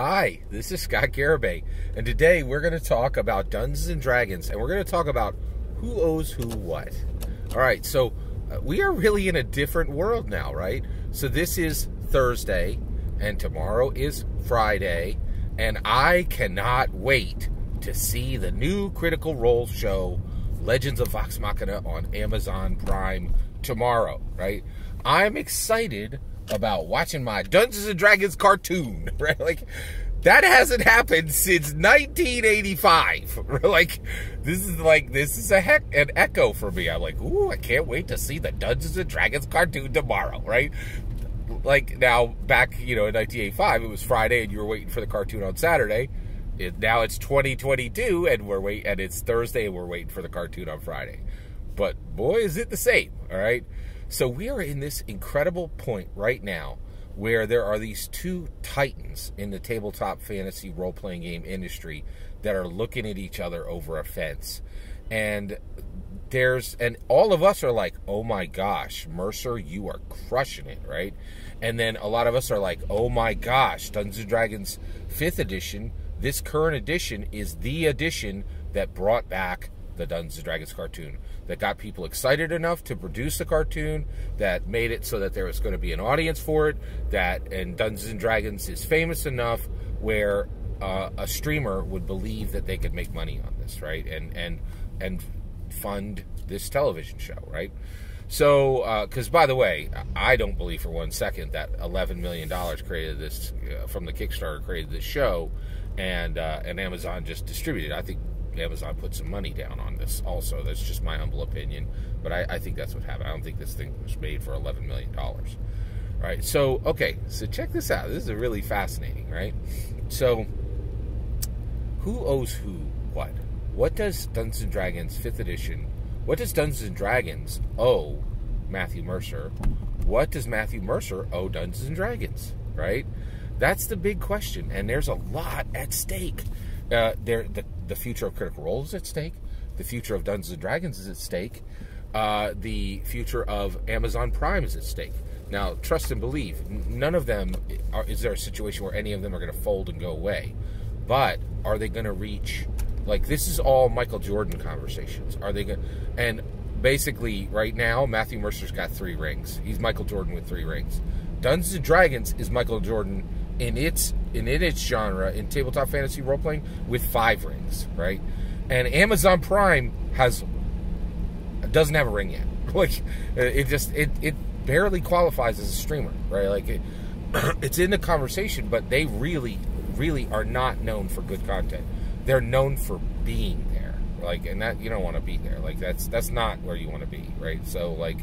Hi, this is Scott Garibay, and today we're going to talk about Dungeons & Dragons, and we're going to talk about who owes who what. All right, so we are really in a different world now, right? So this is Thursday, and tomorrow is Friday, and I cannot wait to see the new Critical Role show, Legends of Vox Machina, on Amazon Prime tomorrow, right? I'm excited about watching my Dungeons & Dragons cartoon, right? Like, that hasn't happened since 1985. Like, this is an echo for me. I'm like, ooh, I can't wait to see the Dungeons & Dragons cartoon tomorrow, right? Like, now, back, in 1985, it was Friday and you were waiting for the cartoon on Saturday. Now it's 2022 and it's Thursday and we're waiting for the cartoon on Friday. But boy, is it the same, all right? So we are in this incredible point right now where there are these two titans in the tabletop fantasy role-playing game industry that are looking at each other over a fence. And all of us are like, oh my gosh, Mercer, you are crushing it, right? And then a lot of us are like, oh my gosh, Dungeons & Dragons 5th edition, this current edition is the edition that brought back the Dungeons & Dragons cartoon, that got people excited enough to produce the cartoon, that made it so that there was going to be an audience for it, and Dungeons & Dragons is famous enough where a streamer would believe that they could make money on this, right? And fund this television show, right? So, because by the way, I don't believe for 1 second that $11 million created this, from the Kickstarter created this show, and Amazon just distributed. I think Amazon put some money down on this also. That's just my humble opinion, but I think that's what happened. I don't think this thing was made for $11 million. Right? So, okay, so check this out. This is really fascinating, right? So, who owes who what? What does Dungeons & Dragons 5th edition, what does Dungeons & Dragons owe Matthew Mercer? What does Matthew Mercer owe Dungeons & Dragons, right? That's the big question, and there's a lot at stake. The future of Critical Role is at stake. The future of Dungeons & Dragons is at stake. The future of Amazon Prime is at stake. Now, trust and believe, none of them, is there a situation where any of them are going to fold and go away? But are they going to reach, like, this is all Michael Jordan conversations. Are they going to, and basically, right now, Matthew Mercer's got 3 rings. He's Michael Jordan with 3 rings. Dungeons & Dragons is Michael Jordan in its genre, in tabletop fantasy role-playing, with 5 rings, right? And Amazon Prime doesn't have a ring yet. Like, it barely qualifies as a streamer, right? Like, it's in the conversation, but they really, really are not known for good content. They're known for being there, like, and that, you don't want to be there. Like, that's not where you want to be, right? So, like,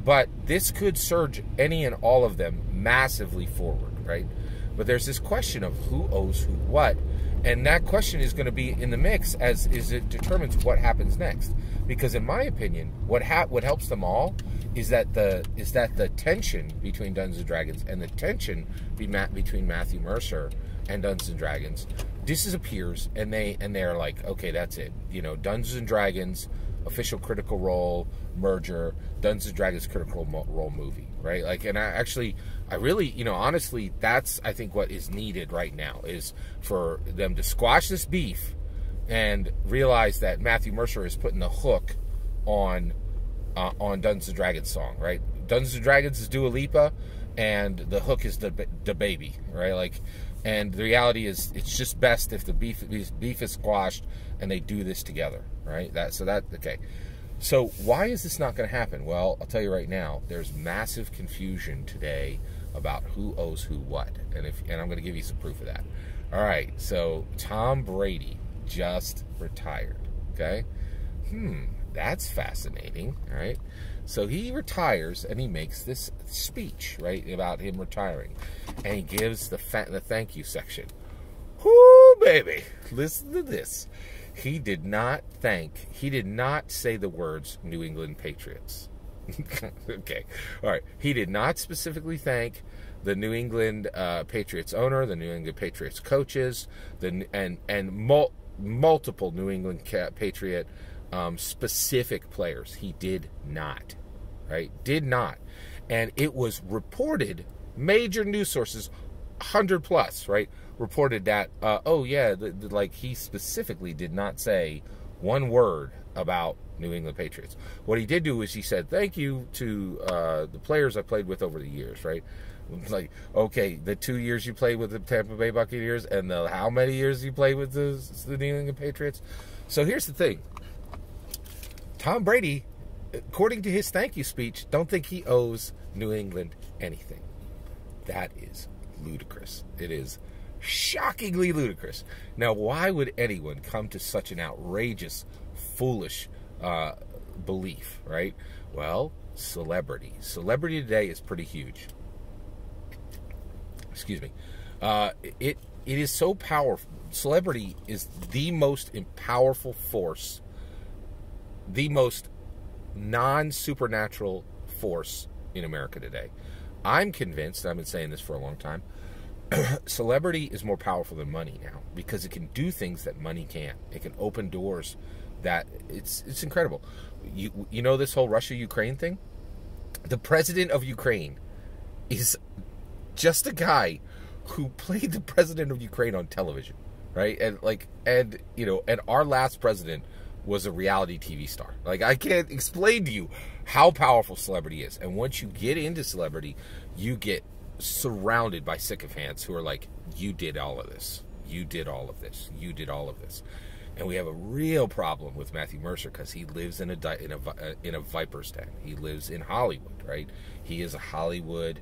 but this could surge any and all of them massively forward, right? But there's this question of who owes who what, and that question is going to be in the mix as it determines what happens next. Because in my opinion, what helps them all is that the tension between Dungeons & Dragons and the tension between Matthew Mercer and Dungeons & Dragons disappears, and they're like, okay, that's it. Dungeons & Dragons official Critical Role merger, Dungeons & Dragons Critical Role movie, right? Like, and I really, honestly, that's, I think, what is needed right now, is for them to squash this beef and realize that Matthew Mercer is putting the hook on Dungeons & Dragons song, right? Dungeons & Dragons is Dua Lipa, and the hook is the baby, right? Like, and the reality is, it's just best if the beef is squashed and they do this together, right? Okay. So why is this not going to happen? Well, I'll tell you right now, there's massive confusion today about who owes who what, and I'm going to give you some proof of that. All right, so Tom Brady just retired, okay? That's fascinating, all right? So he retires, and he makes this speech, right, about him retiring, and he gives the thank you section. Whoo, baby, listen to this. He did not say the words New England Patriots. Okay, all right. He did not specifically thank the New England Patriots owner, the New England Patriots coaches, multiple New England Patriot specific players. He did not, right? Did not. And it was reported, major news sources 100 plus, right, reported that, oh yeah, like he specifically did not say one word about New England Patriots. What he did do is he said thank you to the players I played with over the years, right? Like, okay, the 2 years you played with the Tampa Bay Buccaneers and the how many years you played with the New England Patriots. So here's the thing. Tom Brady, according to his thank you speech, don't think he owes New England anything. That is ludicrous. It is shockingly ludicrous. Now, why would anyone come to such an outrageous, foolish belief, right? Well, celebrity. Celebrity today is pretty huge. Excuse me. It is so powerful. Celebrity is the most powerful force, the most non-supernatural force in America today. I'm convinced, I've been saying this for a long time, celebrity is more powerful than money now because it can do things that money can't. It can open doors that it's incredible. You know this whole Russia-Ukraine thing? The president of Ukraine is just a guy who played the president of Ukraine on television, right? And our last president was a reality TV star. Like, I can't explain to you how powerful celebrity is. And once you get into celebrity, you get surrounded by sycophants who are like, you did all of this. You did all of this. You did all of this. And we have a real problem with Matthew Mercer because he lives in a viper's den. He lives in Hollywood, right? He is a Hollywood.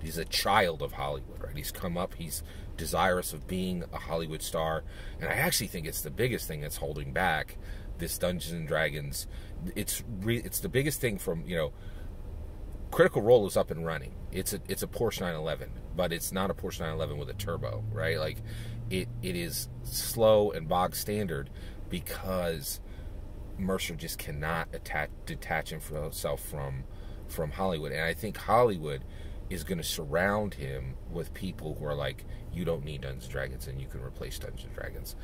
He's a child of Hollywood, right? He's come up. He's desirous of being a Hollywood star. And I actually think it's the biggest thing that's holding back this Dungeons and Dragons. It's the biggest thing from, Critical Role is up and running. It's a Porsche 911, but it's not a Porsche 911 with a turbo, right? Like, it is slow and bog standard because Mercer just cannot detach himself from Hollywood. And I think Hollywood is going to surround him with people who are like, you don't need Dungeons and Dragons and you can replace Dungeons and Dragons.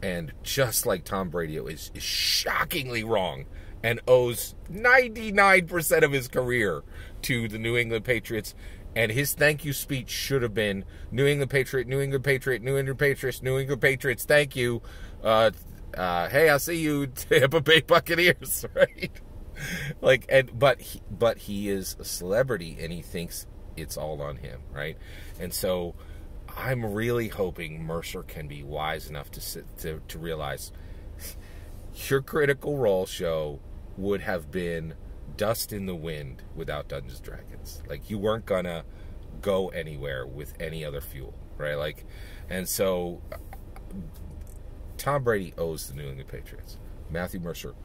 And just like Tom Brady is shockingly wrong and owes 99% of his career to the New England Patriots. And his thank you speech should have been New England Patriot, New England Patriot, New England Patriots, New England Patriots, thank you. Hey, I'll see you, Tampa Bay Buccaneers, right? But he is a celebrity and he thinks it's all on him, right? And so I'm really hoping Mercer can be wise enough to realize your Critical Role show would have been dust in the wind without Dungeons & Dragons. Like, you weren't gonna go anywhere with any other fuel, right? Like, and so Tom Brady owes the New England Patriots. Matthew Mercer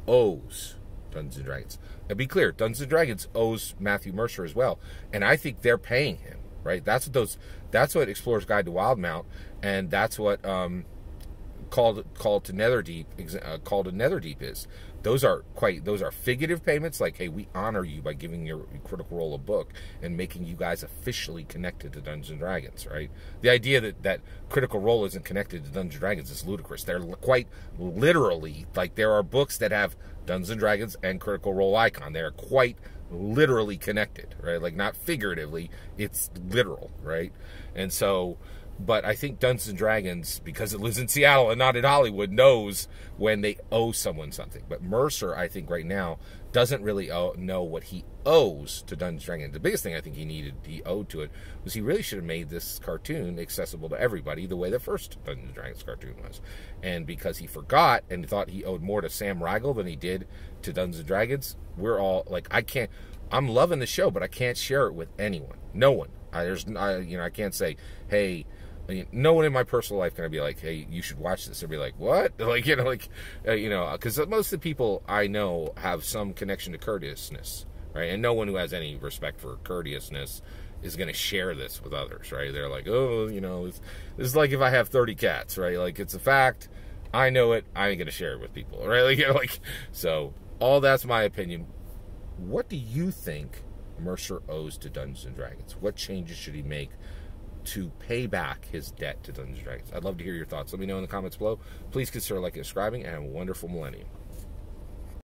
owes Dungeons & Dragons. And be clear, Dungeons & Dragons owes Matthew Mercer as well. And I think they're paying him, right? That's what Explorer's Guide to Wildmount, and that's what called to Netherdeep is. Those are figurative payments, like, hey, we honor you by giving your Critical Role a book and making you guys officially connected to Dungeons & Dragons, right? The idea that Critical Role isn't connected to Dungeons & Dragons is ludicrous. They're quite literally, like, there are books that have Dungeons & Dragons and Critical Role icon. They're quite literally connected, right? Like, not figuratively, it's literal, right? And so, but I think Dungeons & Dragons, because it lives in Seattle and not in Hollywood, knows when they owe someone something. But Mercer, I think right now, doesn't really know what he owes to Dungeons & Dragons. The biggest thing I think he owed to it was he really should have made this cartoon accessible to everybody the way the first Dungeons & Dragons cartoon was. And because he forgot and thought he owed more to Sam Riegel than he did to Dungeons & Dragons, we're all like, I'm loving the show, but I can't share it with anyone. No one. I can't say, hey, no one in my personal life can be like, hey, you should watch this. They'll be like, what? Because most of the people I know have some connection to courteousness, right? And no one who has any respect for courteousness is going to share this with others, right? They're like, oh, this is like if I have 30 cats, right? Like, it's a fact. I know it. I ain't going to share it with people, right? So all that's my opinion. What do you think Mercer owes to Dungeons & Dragons? What changes should he make to pay back his debt to Dungeons & Dragons? I'd love to hear your thoughts. Let me know in the comments below. Please consider liking and subscribing, and have a wonderful millennium.